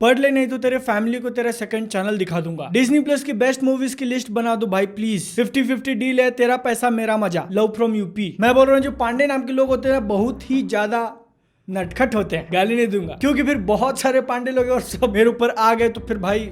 पढ़ ले नहीं तो तेरे फैमिली को तेरा सेकंड चैनल दिखा दूंगा। डिज्नी प्लस की बेस्ट मूवीज की लिस्ट बना दो भाई प्लीज। 50-50 डील है, तेरा पैसा मेरा मजा। Love from UP. मैं बोल रहा हूँ जो पांडे नाम के लोग होते हैं बहुत ही ज्यादा नटखट होते हैं, गाली नहीं दूंगा क्योंकि फिर बहुत सारे पांडे लोग और सब मेरे ऊपर आ गए तो फिर भाई।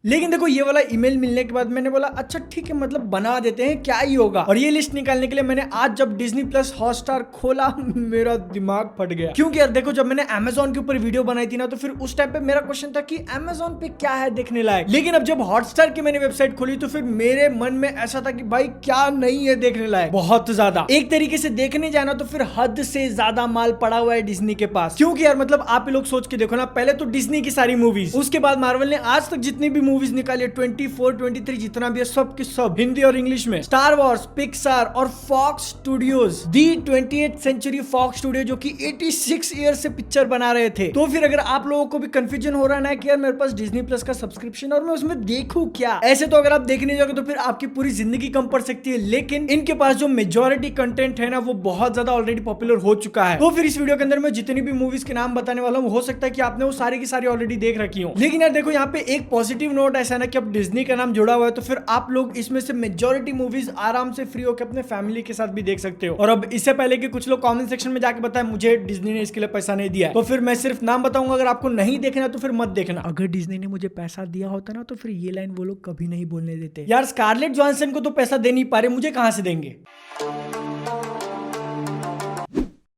लेकिन देखो ये वाला ईमेल मिलने के बाद मैंने बोला अच्छा ठीक है, मतलब बना देते हैं, क्या ही होगा। और ये लिस्ट निकालने के लिए मैंने आज जब डिज्नी प्लस हॉटस्टार खोला मेरा दिमाग फट गया। क्योंकि यार देखो जब मैंने अमेजोन के ऊपर वीडियो बनाई थी ना तो फिर उस टाइम पे मेरा क्वेश्चन था कि अमेजोन पे क्या है देखने लायक। लेकिन अब जब हॉटस्टार की मैंने वेबसाइट खोली तो फिर मेरे मन में ऐसा था कि भाई क्या नहीं है देखने लायक, बहुत ज्यादा। एक तरीके से देखने जाना तो फिर हद से ज्यादा माल पड़ा हुआ है डिज्नी के पास। क्योंकि यार मतलब आप लोग सोच के देखो ना, पहले तो डिज्नी की सारी मूवीज, उसके बाद मार्वल ने आज तक जितनी भी मूवीज निकाली 24, 23 जितना भी है सब की सब हिंदी और इंग्लिश में। स्टार वॉर्स, पिक्सार और फॉक्स स्टूडियोज, दी 20th सेंचुरी फॉक्स स्टूडियो जो कि 86 ईयर से पिक्चर बना रहे थे। तो फिर अगर आप लोगों को भी कंफ्यूजन हो रहा है कि यार मेरे पास डिज्नी प्लस का सब्सक्रिप्शन और मैं उसमें देखूं क्या, ऐसे तो अगर आप देखने जाओगे तो फिर आपकी पूरी जिंदगी कम पड़ सकती है। लेकिन इनके पास जो मेजोरिटी कंटेंट है ना वो बहुत ज्यादा ऑलरेडी पॉपुलर हो चुका है। तो फिर इस वीडियो के अंदर मैं जितनी भी मूवीज के नाम बताने वाला हूँ हो सकता है कि आपने वो सारी की सारी ऑलरेडी देख रखी हो। लेकिन यार देखो यहाँ पे एक पॉजिटिव नोट ऐसा ना कि अब डिज्नी का नाम जुड़ा हुआ है तो फिर आप लोग इसमें से मेजॉरिटी मूवीज आराम से फ्री होकर अपने फैमिली के साथ भी देख सकते हो। और अब इससे पहले कि कुछ लोग कमेंट सेक्शन में जाके बताएं मुझे डिज्नी ने इसके लिए पैसा नहीं दिया है, तो फिर मैं सिर्फ नाम बताऊंगा। अगर आपको नहीं देखना तो फिर मत देखना। अगर डिज्नी ने मुझे पैसा दिया होता ना तो फिर ये लाइन वो लोग कभी नहीं बोलने देते। यार स्कारलेट जॉनसन को तो पैसा दे नहीं पा रहे, मुझे कहां से देंगे।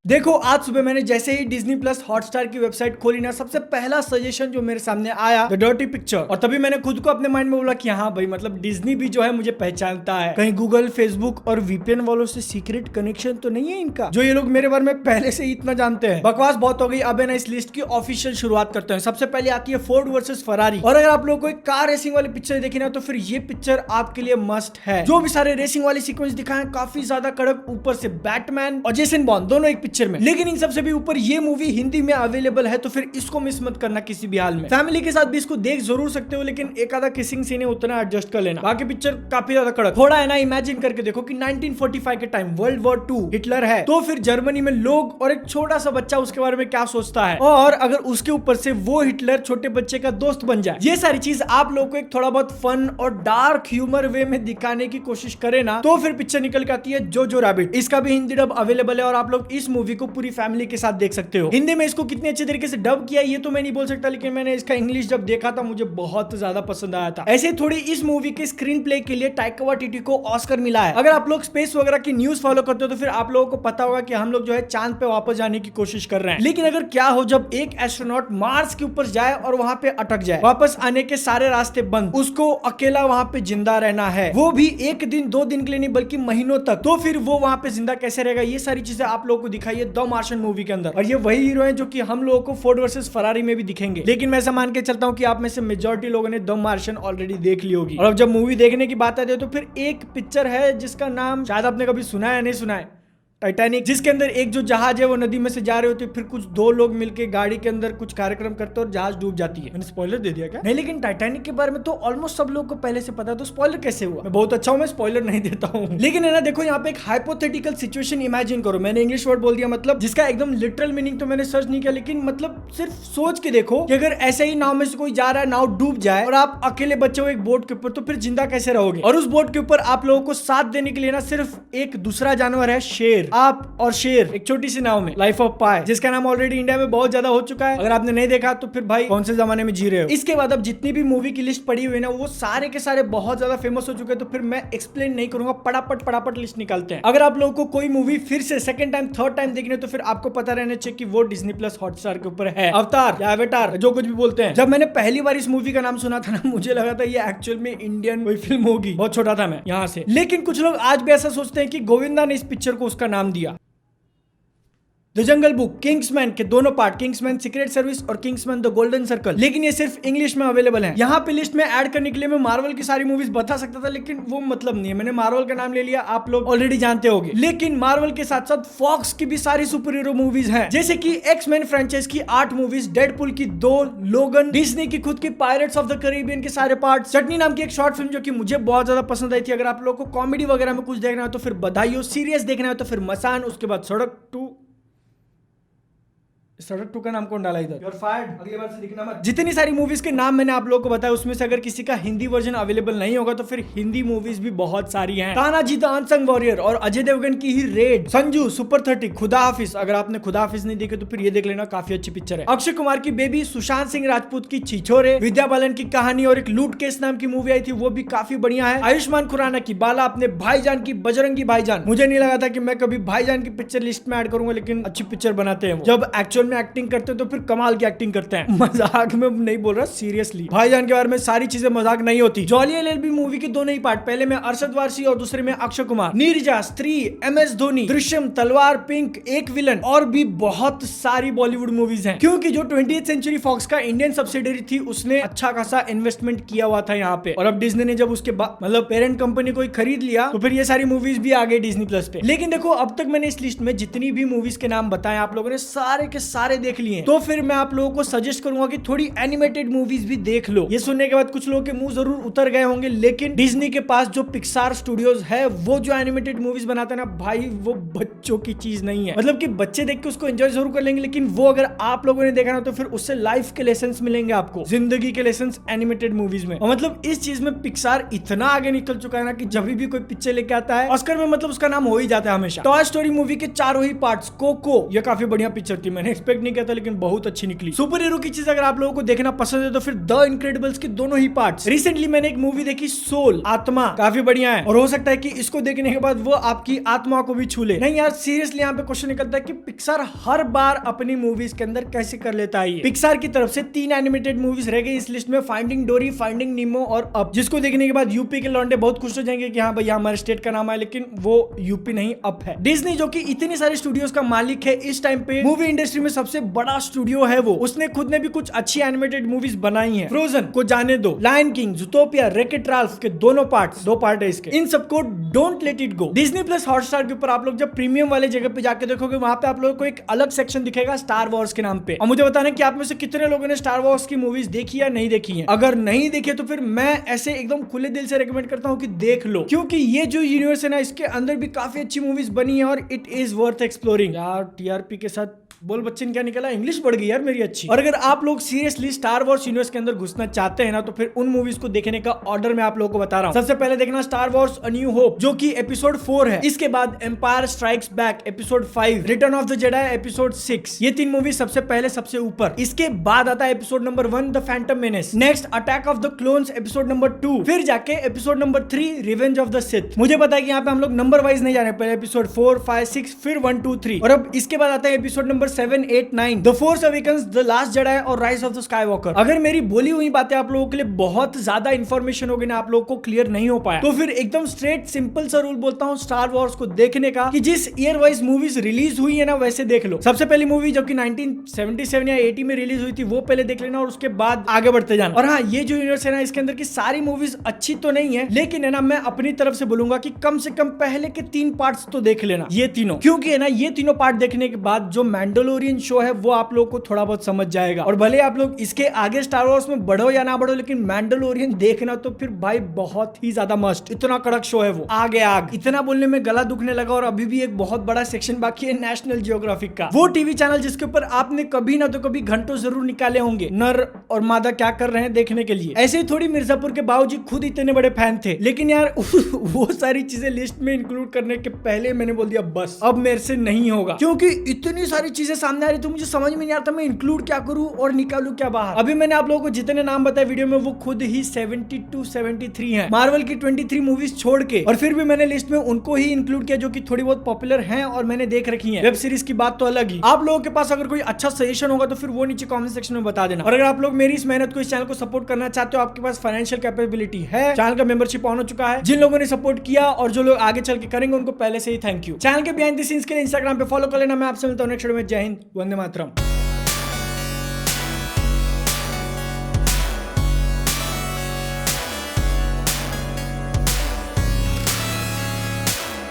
देखो आज सुबह मैंने जैसे ही डिज्नी प्लस हॉटस्टार की वेबसाइट खोली ना, सबसे पहला सजेशन जो मेरे सामने आया द डर्टी पिक्चर। और तभी मैंने खुद को अपने माइंड में बोला कि हाँ भाई मतलब डिज्नी भी जो है मुझे पहचानता है, कहीं गूगल, फेसबुक और वीपीएन वालों से सीक्रेट कनेक्शन तो नहीं है इनका, जो ये लोग मेरे बारे में पहले से ही इतना जानते हैं। बकवास बहुत हो गई, अब है ना इस लिस्ट की ऑफिशियल शुरुआत करते हैं। सबसे पहले आती है फोर्ड वर्सेस फरारी। और अगर आप लोग को कार रेसिंग वाली पिक्चर देखी ना तो फिर ये पिक्चर आपके लिए मस्ट है। जो भी सारे रेसिंग वाली सीक्वेंस दिखाए काफी ज्यादा कड़क, ऊपर से बैटमैन और जेसन बॉन्ड दोनों एक पिक्चर में। लेकिन इन सबसे भी ऊपर ये मूवी हिंदी में अवेलेबल है तो फिर इसको मिस मत करना किसी भी हाल में। फैमिली के साथ भी इसको देख जरूर सकते हो, लेकिन एक आधा किसिंग सीन है उतना एडजस्ट कर लेना, बाकी पिक्चर काफी ज्यादा कड़क। थोड़ा है ना इमेजिन करके देखो कि 1945 के टाइम वर्ल्ड वॉर 2 हिटलर है तो फिर जर्मनी में लोग और एक छोटा सा बच्चा उसके बारे में क्या सोचता है, और अगर उसके ऊपर से वो हिटलर छोटे बच्चे का दोस्त बन जाए। ये सारी चीज आप लोग को एक थोड़ा बहुत फन और डार्क ह्यूमर वे में दिखाने की कोशिश करे ना तो फिर पिक्चर निकल के आती है जोजो रैबिट। इसका भी हिंदी डब अवेलेबल है और आप लोग इस मूवी को पूरी फैमिली के साथ देख सकते हो। हिंदी में इसको कितने अच्छे तरीके से डब किया ये तो मैं नहीं बोल सकता, लेकिन मैंने इसका इंग्लिश जब देखा था मुझे बहुत ज्यादा पसंद आया था। ऐसे थोड़ी इस मूवी के स्क्रीन प्ले के लिए टाइका वाइटिटी को ऑस्कर मिला है। अगर आप लोग स्पेस वगैरह की न्यूज फॉलो करते हो तो फिर आप लोगों को पता होगा कि हम लोग जो है चांद पे वापस जाने की कोशिश कर रहे हैं। लेकिन अगर क्या हो जब एक एस्ट्रोनॉट मार्स के ऊपर जाए और वहां पे अटक जाए, वापस आने के सारे रास्ते बंद, उसको अकेला वहां पे जिंदा रहना है, वो भी एक दिन 2 दिन के लिए नहीं बल्कि महीनों तक, तो फिर वो वहां पे जिंदा कैसे रहेगा, ये सारी चीजें आप लोगों को दिखाई है द मार्शियन मूवी के अंदर। और ये वही हीरो हैं जो कि हम लोगों को फोर्ड वर्सेस फरारी में भी दिखेंगे। लेकिन मैं ऐसा मान के चलता हूं कि आप में से मेजॉरिटी लोगों ने द मार्शियन ऑलरेडी देख ली होगी। और अब जब मूवी देखने की बात आती है तो फिर एक पिक्चर है जिसका नाम शायद आपने कभी सुना है नहीं सुना है, टाइटैनिक, जिसके अंदर एक जो जहाज है वो नदी में से जा रहे होते फिर कुछ 2 लोग मिलके गाड़ी के अंदर कुछ कार्यक्रम करते और जहाज डूब जाती है। मैंने स्पॉइलर दे दिया क्या? नहीं, लेकिन टाइटैनिक के बारे में तो ऑलमोस्ट सब लोगों को पहले से पता है, तो स्पॉइलर कैसे हुआ? मैं बहुत अच्छा हूं, मैं स्पॉइलर नहीं देता हूं। लेकिन है ना देखो यहाँ पे एक हाइपोथेटिकल सिचुएशन इमेजिन करो। मैंने इंग्लिश वर्ड बोल दिया, मतलब जिसका एकदम लिटरल मीनिंग तो मैंने सर्च नहीं किया, लेकिन मतलब सिर्फ सोच के देखो कि अगर ऐसे ही नाव में से कोई जा रहा है, नाव डूब जाए और आप अकेले बच्चे हो एक बोट के ऊपर, तो फिर जिंदा कैसे रहोगे? और उस बोट के ऊपर आप लोगों को साथ देने के लिए ना सिर्फ एक दूसरा जानवर है, शेर। आप और एक छोटी सी नाव में, लाइफ ऑफ पाई, जिसका नाम ऑलरेडी इंडिया में बहुत ज्यादा हो चुका है। अगर आपने नहीं देखा तो फिर भाई कौन से जमाने में जी रहे हो। इसके बाद अब जितनी भी मूवी की लिस्ट पड़ी हुई ना वो सारे के सारे बहुत ज्यादा फेमस हो चुके हैं, तो फिर मैं एक्सप्लेन नहीं करूंगा, पटापट लिस्ट निकालते हैं। अगर आप लोगों को कोई मूवी फिर से सेकंड टाइम थर्ड टाइम देखने तो फिर आपको पता रहना चाहिए कि वो डिज्नी प्लस हॉटस्टार के ऊपर है। अवतार या एवेटार जो कुछ भी बोलते हैं। जब मैंने पहली बार इस मूवी का नाम सुना था ना मुझे लगा था ये एक्चुअल में इंडियन कोई फिल्म होगी, बहुत छोटा था मैं यहाँ से। लेकिन कुछ लोग आज भी ऐसा सोचते हैं कि गोविंदा ने इस पिक्चर को उसका नाम दिया। द जंगल बुक, किंग्समैन के दोनों पार्ट, किंग्समैन सीक्रेट सर्विस और किंग्समैन द गोल्डन सर्कल, लेकिन ये सिर्फ इंग्लिश में अवेलेबल है। यहाँ पे लिस्ट में ऐड करने के लिए मैं मार्वल की सारी मूवीज बता सकता था, लेकिन वो मतलब नहीं है। मैंने मार्वल का नाम ले लिया, आप लोग ऑलरेडी जानते होंगे। लेकिन मार्वल के साथ साथ फॉक्स की भी सारी सुपर हीरो मूवीज हैं, जैसे कि एक्स-मैन फ्रेंचाइज की 8 मूवीज, डेडपुल की 2, लोगन, डिज्नी की खुद की पायरेट्स ऑफ द कैरिबियन के सारे पार्ट, चटनी नाम की एक शॉर्ट फिल्म जो कि मुझे बहुत ज्यादा पसंद आई थी। अगर आप लोग को कॉमेडी वगैरह में कुछ देखना है तो फिर बधाई हो, सीरियस देखना है तो फिर मसान, उसके बाद सड़क 2 सड़क टू का नाम कौन डाला इधर? यू आर फायर्ड, अगली बार से दिखना मत। जितनी सारी मूवीज के नाम मैंने आप लोगों को बताया उसमें से अगर किसी का हिंदी वर्जन अवेलेबल नहीं होगा तो फिर हिंदी मूवीज भी बहुत सारी हैं। तानाजी द अनसंग वॉरियर और अजय देवगन की ही रेड, संजू, सुपर 30, खुदा हाफिज। अगर आपने खुदा हाफिज नहीं देखे तो फिर ये देख लेना, काफी अच्छी पिक्चर है। अक्षय कुमार की बेबी, सुशांत सिंह राजपूत की छिछोरे, विद्या बालन की कहानी और एक लूट केस नाम की मूवी आई थी, वो भी काफी बढ़िया है। आयुष्मान खुराना की बाला, अपने भाईजान की बजरंगी भाईजान। मुझे नहीं लगा था कि मैं कभी भाईजान की पिक्चर लिस्ट में ऐड करूंगा, लेकिन अच्छी पिक्चर बनाते हैं। जब एक्चुअल में एक्टिंग करते हैं तो फिर कमाल की एक्टिंग करते हैं। मजाक में नहीं बोल रहा, सीरियसली। भाईजान के बारे में सारी चीजें मजाक नहीं होती। जॉली एलएलबी मूवी के दोनों ही पार्ट, पहले में अरशद वारसी और दूसरे में अक्षय कुमार। नीरजा, स्त्री, एमएस धोनी, दृश्यम, तलवार, पिंक, एक विलन और भी बहुत सारी बॉलीवुड मूवीज हैं। क्योंकि जो 20th सेंचुरी फॉक्स का इंडियन सब्सिडरी थी उसने अच्छा खासा इन्वेस्टमेंट किया हुआ था यहाँ पे, और अब डिज्नी ने जब उसके मतलब पेरेंट कंपनी को खरीद लिया तो फिर ये सारी मूवीज भी आ गई डिज्नी प्लस पे। लेकिन देखो अब तक मैंने इस लिस्ट में जितनी भी मूवीज के नाम बताए आप लोगों ने सारे के सारे देख लिए, तो फिर मैं आप लोगों को सजेस्ट करूंगा कि थोड़ी एनिमेटेड मूवीज भी देख लो। ये सुनने के बाद कुछ लोगों के मुंह जरूर उतर गए होंगे, लेकिन डिज्नी के पास जो पिक्सार स्टूडियोज है वो जो एनिमेटेड मूवीज बनाता है ना भाई, वो बच्चों की चीज नहीं है। मतलब कि बच्चे देख के उसको एंजॉय जरूर कर लेंगे, लेकिन वो अगर आप लोगों ने देखा ना तो फिर उससे लाइफ के लेसन मिलेंगे आपको, जिंदगी के लेसन एनिमेटेड मूवीज में। और मतलब इस चीज में पिक्सार इतना आगे निकल चुका है ना कि जब भी कोई पिक्चर लेके आता है ऑस्कर में मतलब उसका नाम हो ही जाता है हमेशा। टॉय स्टोरी मूवी के चारों ही पार्ट्स, कोको, ये काफी बढ़िया पिक्चर थी, मैंने एक्सपेक्ट नहीं किया था लेकिन बहुत अच्छी निकली। सुपर हीरो की चीज अगर आप लोगों को देखना पसंद है तो फिर द इनक्रेडिबल्स के दोनों ही पार्ट्स। रिसेंटली मैंने एक मूवी देखी सोल, आत्मा, काफी बढ़िया है, और हो सकता है कि इसको देखने के बाद वो आपकी आत्मा को भी छू ले। नहीं यार सीरियसली यहाँ पे क्वेश्चन निकलता है कि पिक्सार हर बार अपनी मूवीज के अंदर कैसे कर लेता है। पिक्सार की तरफ से 3 एनिमेटेड मूवीज रह गई इस लिस्ट में, फाइंडिंग डोरी, फाइंडिंग नीमो और अप, जिसको देखने के बाद यूपी के लौंडे बहुत खुश हो जाएंगे कि हाँ भैया हमारे स्टेट का नाम है, लेकिन वो यूपी नहीं अप है। डिज्नी जो कि इतनी सारी स्टूडियोज का मालिक है, इस टाइम पे मूवी इंडस्ट्री में सबसे बड़ा स्टूडियो है वो, उसने खुद ने भी कुछ अच्छी एनिमेटेड मूवीज बनाई हैं। फ्रोजन को जाने दो, लायन किंग, ज़ूटोपिया, रेकेट राल्फ के दोनों पार्ट्स, 2 पार्ट है इसके, इन सबको don't let it go. Disney plus Hotstar के ऊपर आप लोग जब प्रीमियम वाले जगह पे जाके देखोगे वहां पे आप लोगों को एक अलग सेक्शन दिखेगा स्टार वॉर्स के नाम पे। और मुझे बताना कि आप में से कितने लोगों ने स्टार वॉर्स की मूवीज देखी या नहीं देखी है। अगर नहीं देखी तो फिर मैं ऐसे एकदम खुले दिल से रेकमेंड करता हूँ कि देख लो, क्योंकि ये जो यूनिवर्स है ना इसके अंदर भी काफी अच्छी मूवीज बनी है और इट इज वर्थ एक्सप्लोरिंग। यार टीआरपी के साथ बोल बच्चे क्या निकला, इंग्लिश बढ़ गई यार मेरी अच्छी। और अगर आप लोग सीरियसली स्टार वॉर्स यूनिवर्स के अंदर घुसना चाहते हैं ना तो फिर उन मूवीज को देखने का ऑर्डर मैं आप लोगों को बता रहा हूँ। सबसे पहले देखना Star Wars A New Hope जो कि एपिसोड 4 है, इसके बाद Empire Strikes Back episode 5, Return of the Jedi episode 6, ये 3 मूवी सबसे पहले सबसे ऊपर। इसके बाद आता है episode number 1 the Phantom menace, next attack of the clones episode number 2, फिर जाके episode number 3 revenge of the Sith. मुझे पता है कि यहाँ पे हम लोग नंबर वाइज नहीं जा रहे, पहले एपिसोड 4, 5, 6, फिर 1, 2, 3, और अब इसके बाद आता है episode number 7, 8, 9 the force awakens, the last Jedi और राइज ऑफ द स्काईवॉकर। अगर मेरी बोली हुई बातें आप लोगों के लिए बहुत ज्यादा इंफॉर्मेशन होगी ना, आप लोगों को क्लियर नहीं हो पाया, तो फिर एकदम स्ट्रेट सिंपल सा रूल बोलता हूँ स्टार वॉर्स को देखने का कि जिस ईयर वाइज मूवीज रिलीज हुई है ना वैसे देख लो। सबसे पहली मूवी जो कि 1977 या 80 में रिलीज हुई थी वो पहले देख लेना और उसके बाद आगे बढ़ते जाना। और हाँ, ये जो यूनिवर्स है ना इसके अंदर की सारी मूवीज अच्छी तो नहीं है, लेकिन है ना मैं अपनी तरफ से बोलूंगा कि कम से कम पहले के 3 पार्ट्स तो देख लेना, ये तीनों, क्योंकि है ना ये तीनों पार्ट देखने के बाद जो मैंडलोरियन शो है वो आप लोग को थोड़ा बहुत समझ जाएगा। और भले आप लोग इसके आगे स्टार वॉर्स में बढ़ो या ना बढ़ो, लेकिन मैंडलोरियन देखना तो फिर भाई बहुत ही ज्यादा मस्ट, इतना कड़क शो है वो, आगे आग। इतना बोलने में गला दुखने लगा और अभी भी एक बहुत बड़ा सेक्शन बाकी है नेशनल जियोग्राफिक का, वो टीवी चैनल जिसके ऊपर आपने कभी ना तो कभी घंटों जरूर निकाले होंगे नर और मादा क्या कर रहे हैं देखने के लिए। ऐसे ही थोड़ी मिर्जापुर के बाबूजी खुद इतने बड़े फैन थे, लेकिन यार वो सारी चीजें लिस्ट में इंक्लूड करने के पहले मैंने बोल दिया बस अब मेरे से नहीं होगा, क्योंकि इतनी सारी चीजें सामने आ रही तो मुझे समझ में नहीं आता मैं इंक्लूड क्या करूं और निकालूं क्या बाहर। अभी मैंने आप लोगों को जितने नाम बताए वीडियो में वो खुद ही 72 73 हैं मार्वल की 23 मूवीज छोड़ के, और फिर भी मैंने लिस्ट में उनको ही इंक्लूड किया जो कि थोड़ी बहुत पॉपुलर हैं और मैंने देख रखी हैं। वेब सीरीज की बात तो अलग ही। आप लोगों के पास अगर कोई अच्छा सजेशन होगा तो फिर वो नीचे कमेंट सेक्शन में बता देना। और अगर आप लोग मेरी इस मेहनत को, इस चैनल को सपोर्ट करना चाहते हो, आपके पास फाइनेंशियल कैपेबिलिटी है, चैनल का मेंबरशिप ऑन हो चुका है, जिन लोगों ने सपोर्ट किया और जो लोग आगे चल के करेंगे उनको पहले से ही थैंक यू। चैनल के बिहाइंड द सीन्स के लिए इंस्टाग्राम पे फॉलो कर लेना। मैं आपसे मिलता हूं नेक्स्ट वीडियो में। जय हिंद, वंदे मातरम।